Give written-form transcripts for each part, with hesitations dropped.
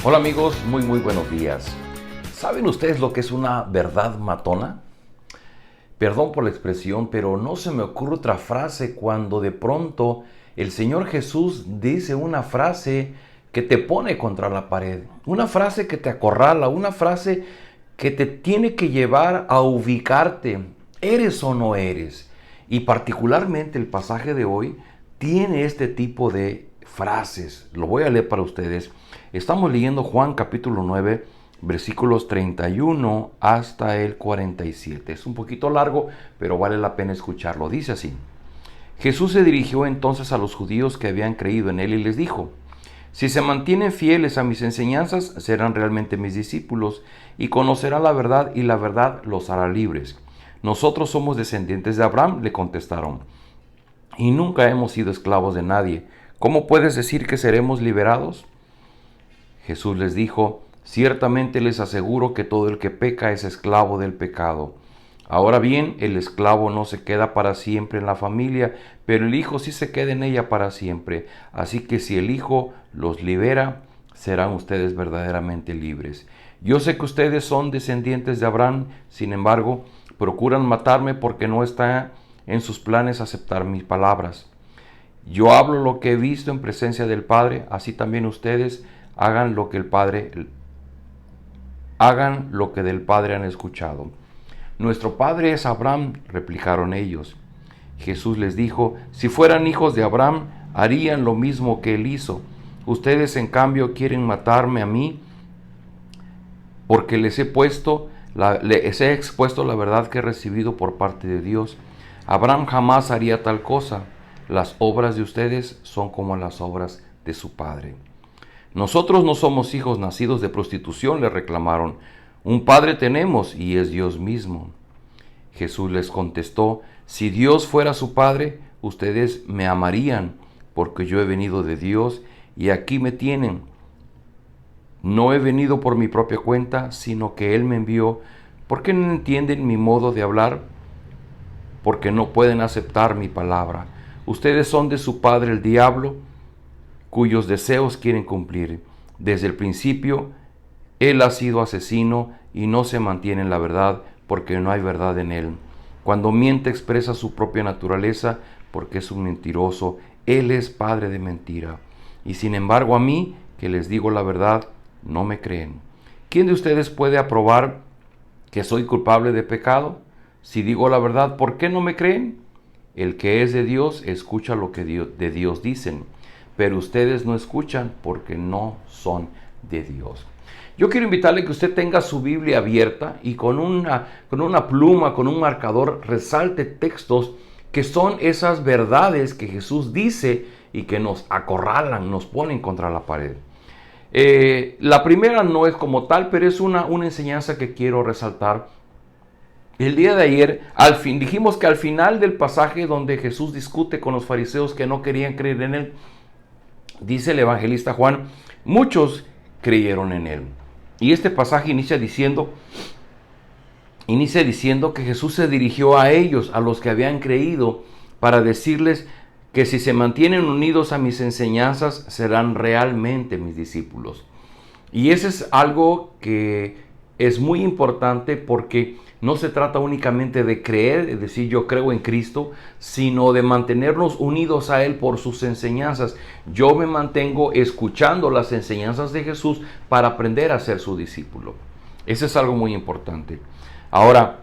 Hola amigos, muy buenos días. ¿Saben ustedes lo que es una verdad matona? Perdón por la expresión, pero no se me ocurre otra frase cuando de pronto el Señor Jesús dice una frase que te pone contra la pared, una frase que te acorrala, una frase que te tiene que llevar a ubicarte, ¿eres o no eres? Y particularmente el pasaje de hoy tiene este tipo de frases. Lo voy a leer para ustedes. Estamos leyendo Juan capítulo 9, versículos 31 hasta el 47. Es un poquito largo, pero vale la pena escucharlo. Dice así: Jesús se dirigió entonces a los judíos que habían creído en él y les dijo: si se mantienen fieles a mis enseñanzas, serán realmente mis discípulos y conocerán la verdad y la verdad los hará libres. Nosotros somos descendientes de Abraham, le contestaron, y nunca hemos sido esclavos de nadie. ¿Cómo puedes decir que seremos liberados? Jesús les dijo: ciertamente les aseguro que todo el que peca es esclavo del pecado. Ahora bien, el esclavo no se queda para siempre en la familia, pero el Hijo sí se queda en ella para siempre. Así que si el Hijo los libera, serán ustedes verdaderamente libres. Yo sé que ustedes son descendientes de Abraham, sin embargo, procuran matarme porque no está en sus planes aceptar mis palabras. Yo hablo lo que he visto en presencia del Padre, así también ustedes hagan lo que del Padre han escuchado. Nuestro padre es Abraham, replicaron ellos. Jesús les dijo: si fueran hijos de Abraham, harían lo mismo que él hizo. Ustedes, en cambio, quieren matarme a mí porque les he expuesto la verdad que he recibido por parte de Dios. Abraham jamás haría tal cosa. Las obras de ustedes son como las obras de su padre. Nosotros no somos hijos nacidos de prostitución, le reclamaron. Un padre tenemos y es Dios mismo. Jesús les contestó: si Dios fuera su padre, ustedes me amarían, porque yo he venido de Dios y aquí me tienen. No he venido por mi propia cuenta, sino que Él me envió. ¿Por qué no entienden mi modo de hablar? Porque no pueden aceptar mi palabra. Ustedes son de su padre el diablo, cuyos deseos quieren cumplir. Desde el principio, él ha sido asesino y no se mantiene en la verdad, porque no hay verdad en él. Cuando miente expresa su propia naturaleza, porque es un mentiroso. Él es padre de mentira. Y sin embargo, a mí, que les digo la verdad, no me creen. ¿Quién de ustedes puede aprobar que soy culpable de pecado? Si digo la verdad, ¿por qué no me creen? El que es de Dios escucha lo que de Dios dicen, pero ustedes no escuchan porque no son de Dios. Yo quiero invitarle que usted tenga su Biblia abierta y con una pluma, con un marcador, resalte textos que son esas verdades que Jesús dice y que nos acorralan, nos ponen contra la pared. La primera no es como tal, pero es una enseñanza que quiero resaltar. El día de ayer, dijimos que al final del pasaje donde Jesús discute con los fariseos que no querían creer en él, dice el evangelista Juan, muchos creyeron en él. Y este pasaje inicia diciendo que Jesús se dirigió a ellos, a los que habían creído, para decirles que si se mantienen unidos a mis enseñanzas, serán realmente mis discípulos. Y eso es algo que es muy importante porque no se trata únicamente de creer, es decir, yo creo en Cristo, sino de mantenernos unidos a Él por sus enseñanzas. Yo me mantengo escuchando las enseñanzas de Jesús para aprender a ser su discípulo. Eso es algo muy importante. Ahora,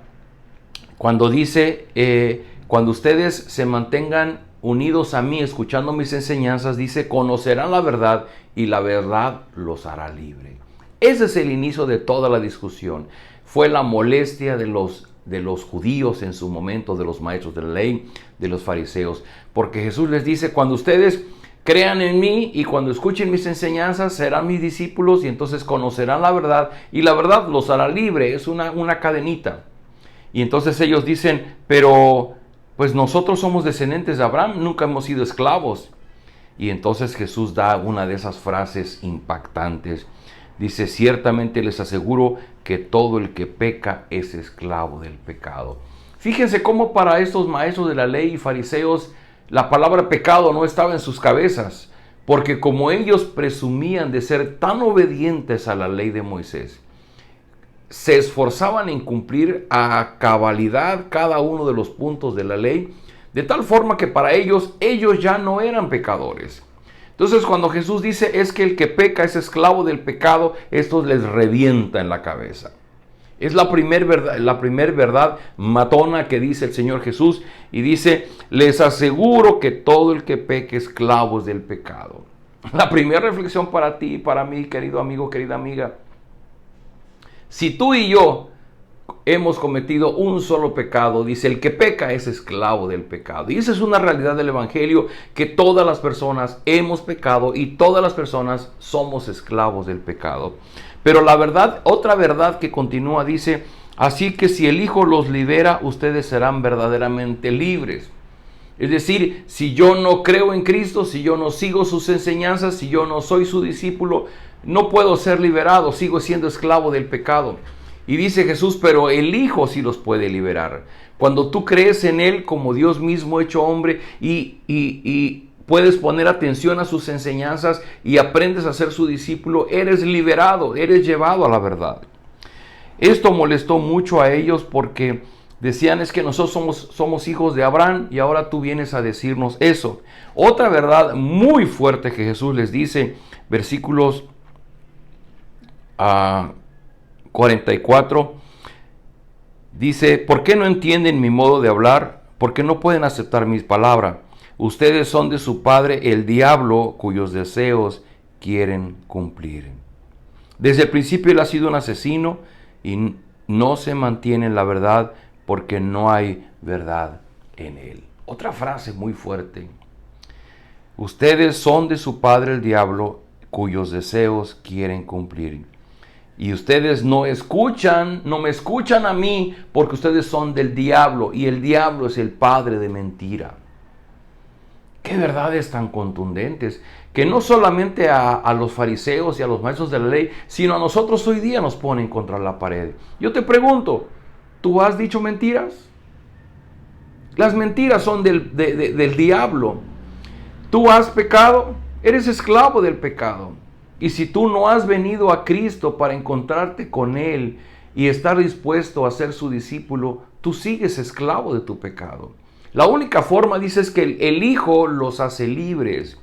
cuando dice, cuando ustedes se mantengan unidos a mí, escuchando mis enseñanzas, dice, conocerán la verdad y la verdad los hará libre. Ese es el inicio de toda la discusión. Fue la molestia de los judíos en su momento, de los maestros de la ley, de los fariseos, porque Jesús les dice, cuando ustedes crean en mí y cuando escuchen mis enseñanzas serán mis discípulos y entonces conocerán la verdad y la verdad los hará libre. Es una cadenita. Y entonces ellos dicen, pero pues nosotros somos descendientes de Abraham, nunca hemos sido esclavos. Y entonces Jesús da una de esas frases impactantes. Dice, ciertamente les aseguro que todo el que peca es esclavo del pecado. Fíjense cómo para estos maestros de la ley y fariseos la palabra pecado no estaba en sus cabezas, porque como ellos presumían de ser tan obedientes a la ley de Moisés, se esforzaban en cumplir a cabalidad cada uno de los puntos de la ley, de tal forma que para ellos ya no eran pecadores. Entonces cuando Jesús dice es que el que peca es esclavo del pecado, esto les revienta en la cabeza. Es la primer verdad matona que dice el Señor Jesús, y dice, les aseguro que todo el que peque es esclavo del pecado. La primera reflexión para ti y para mí, querido amigo, querida amiga, si tú y yo hemos cometido un solo pecado, dice, el que peca es esclavo del pecado. Y esa es una realidad del Evangelio, que todas las personas hemos pecado y todas las personas somos esclavos del pecado. Pero la verdad, otra verdad que continúa, dice, así que si el Hijo los libera, ustedes serán verdaderamente libres. Es decir, si yo no creo en Cristo, si yo no sigo sus enseñanzas, si yo no soy su discípulo, no puedo ser liberado, sigo siendo esclavo del pecado. Y dice Jesús, pero el Hijo sí los puede liberar. Cuando tú crees en Él como Dios mismo hecho hombre y puedes poner atención a sus enseñanzas y aprendes a ser su discípulo, eres liberado, eres llevado a la verdad. Esto molestó mucho a ellos porque decían es que nosotros somos hijos de Abraham y ahora tú vienes a decirnos eso. Otra verdad muy fuerte que Jesús les dice, versículos 44, dice, ¿por qué no entienden mi modo de hablar? ¿Por qué no pueden aceptar mis palabras? Ustedes son de su padre el diablo, cuyos deseos quieren cumplir. Desde el principio él ha sido un asesino y no se mantiene en la verdad porque no hay verdad en él. Otra frase muy fuerte. Ustedes son de su padre el diablo, cuyos deseos quieren cumplir. Y ustedes no me escuchan a mí porque ustedes son del diablo y el diablo es el padre de mentira. Qué verdades tan contundentes que no solamente a los fariseos y a los maestros de la ley, sino a nosotros hoy día nos ponen contra la pared. Yo te pregunto, ¿tú has dicho mentiras? Las mentiras son del diablo. ¿Tú has pecado? Eres esclavo del pecado. Y si tú no has venido a Cristo para encontrarte con Él y estar dispuesto a ser su discípulo, tú sigues esclavo de tu pecado. La única forma, dice, es que el Hijo los hace libres.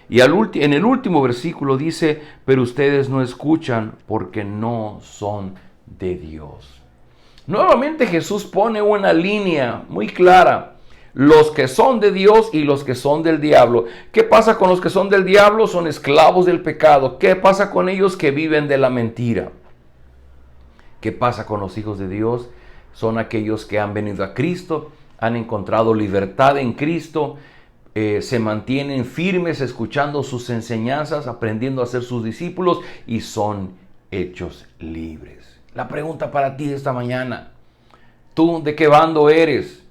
Y en el último versículo dice, pero ustedes no escuchan porque no son de Dios. Nuevamente Jesús pone una línea muy clara. Los que son de Dios y los que son del diablo. ¿Qué pasa con los que son del diablo? Son esclavos del pecado. ¿Qué pasa con ellos que viven de la mentira? ¿Qué pasa con los hijos de Dios? Son aquellos que han venido a Cristo, han encontrado libertad en Cristo, se mantienen firmes escuchando sus enseñanzas, aprendiendo a ser sus discípulos y son hechos libres. La pregunta para ti esta mañana, ¿tú de qué bando eres?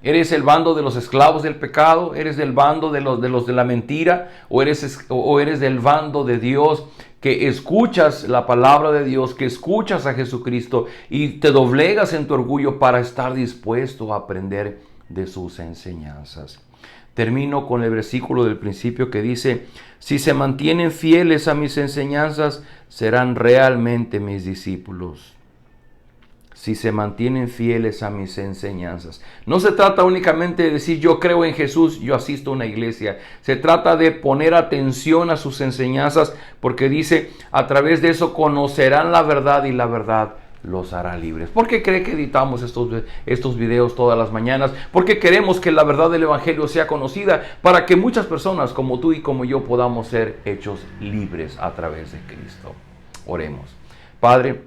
¿Eres el bando de los esclavos del pecado? ¿Eres del bando de los de la mentira? ¿O eres del bando de Dios, que escuchas la palabra de Dios, que escuchas a Jesucristo y te doblegas en tu orgullo para estar dispuesto a aprender de sus enseñanzas? Termino con el versículo del principio que dice, si se mantienen fieles a mis enseñanzas, serán realmente mis discípulos. Si se mantienen fieles a mis enseñanzas. No se trata únicamente de decir yo creo en Jesús, yo asisto a una iglesia. Se trata de poner atención a sus enseñanzas porque dice, a través de eso conocerán la verdad y la verdad los hará libres. ¿Por qué cree que editamos estos videos todas las mañanas? Porque queremos que la verdad del Evangelio sea conocida para que muchas personas como tú y como yo podamos ser hechos libres a través de Cristo. Oremos. Padre,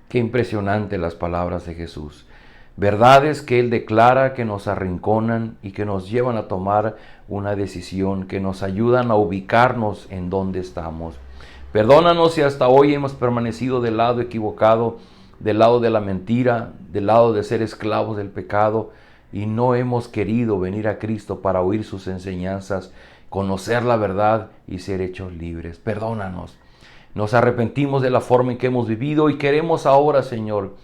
qué impresionante las palabras de Jesús. Verdades que Él declara que nos arrinconan y que nos llevan a tomar una decisión, que nos ayudan a ubicarnos en donde estamos. Perdónanos si hasta hoy hemos permanecido del lado equivocado, del lado de la mentira, del lado de ser esclavos del pecado y no hemos querido venir a Cristo para oír sus enseñanzas, conocer la verdad y ser hechos libres. Perdónanos. Nos arrepentimos de la forma en que hemos vivido y queremos ahora, Señor,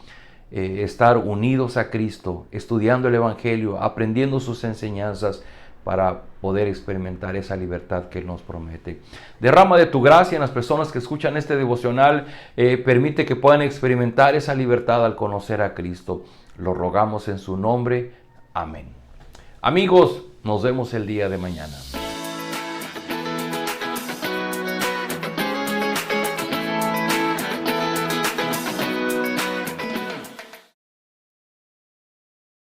estar unidos a Cristo, estudiando el Evangelio, aprendiendo sus enseñanzas, para poder experimentar esa libertad que Él nos promete. Derrama de tu gracia en las personas que escuchan este devocional, permite que puedan experimentar esa libertad al conocer a Cristo. Lo rogamos en su nombre. Amén. Amigos, nos vemos el día de mañana.